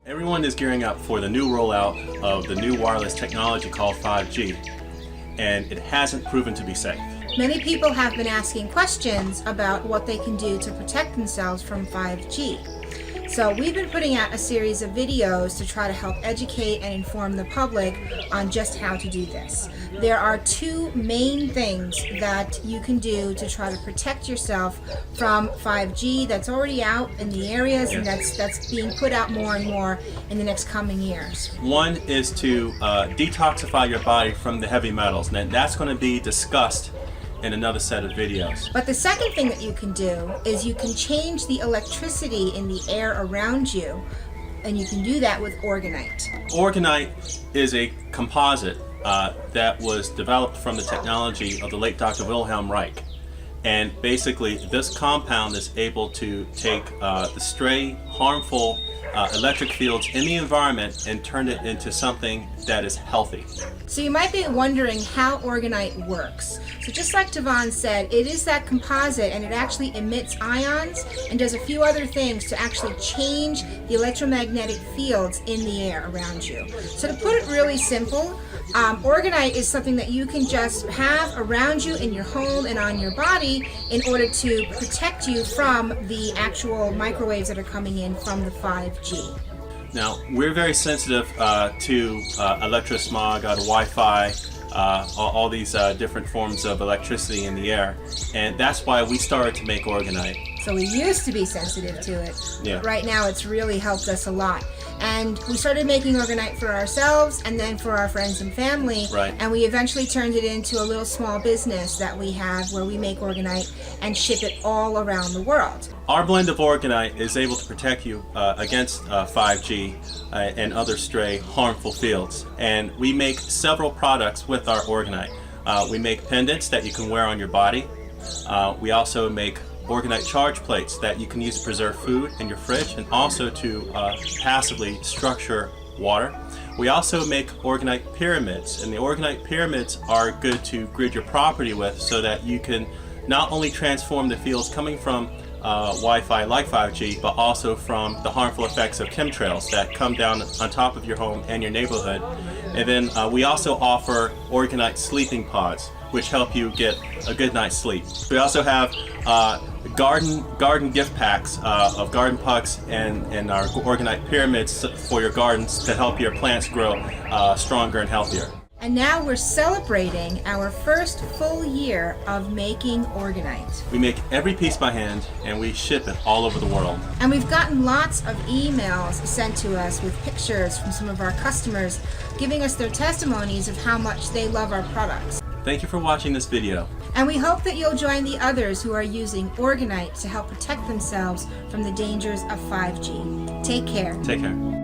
Everyone is gearing up for the new rollout of the new wireless technology called 5G, and it hasn't proven to be safe. Many people have been asking questions about what they can do to protect themselves from 5G. So we've been putting out a series of videos to try to help educate and inform the public on just how to do this. There are two main things that you can do to try to protect yourself from 5G that's already out in the areas, and that's being put out more and more in the next coming years. One is to detoxify your body from the heavy metals, and that's going to be discussed in another set of videos. But the second thing that you can do is you can change the electricity in the air around you, and you can do that with Orgonite. Orgonite is a composite that was developed from the technology of the late Dr. Wilhelm Reich. And basically this compound is able to take the stray, harmful electric fields in the environment and turn it into something that is healthy. So you might be wondering how Orgonite works. So just like Tavon said, it is that composite, and it actually emits ions and does a few other things to actually change the electromagnetic fields in the air around you. So to put it really simple, Orgonite is something that you can just have around you in your home and on your body in order to protect you from the actual microwaves that are coming in from the 5G. Now, we're very sensitive to electrosmog, to Wi-Fi, all these different forms of electricity in the air, and that's why we started to make Orgonite. So we used to be sensitive to it, but right now it's really helped us a lot. And we started making Orgonite for ourselves and then for our friends and family, and we eventually turned it into a little small business that we have where we make Orgonite and ship it all around the world. Our blend of Orgonite is able to protect you against 5G and other stray harmful fields. And we make several products with our Orgonite. We make pendants that you can wear on your body. We also make Orgonite charge plates that you can use to preserve food in your fridge and also to passively structure water. We also make Orgonite Pyramids, and the Orgonite Pyramids are good to grid your property with so that you can not only transform the fields coming from Wi-Fi like 5G, but also from the harmful effects of chemtrails that come down on top of your home and your neighborhood. And then we also offer Orgonite sleeping pods, which help you get a good night's sleep. We also have garden gift packs of garden pucks and our Orgonite Pyramids for your gardens to help your plants grow stronger and healthier. And now we're celebrating our first full year of making Orgonite. We make every piece by hand and we ship it all over the world. And we've gotten lots of emails sent to us with pictures from some of our customers giving us their testimonies of how much they love our products. Thank you for watching this video. And we hope that you'll join the others who are using Orgonite to help protect themselves from the dangers of 5G. Take care. Take care.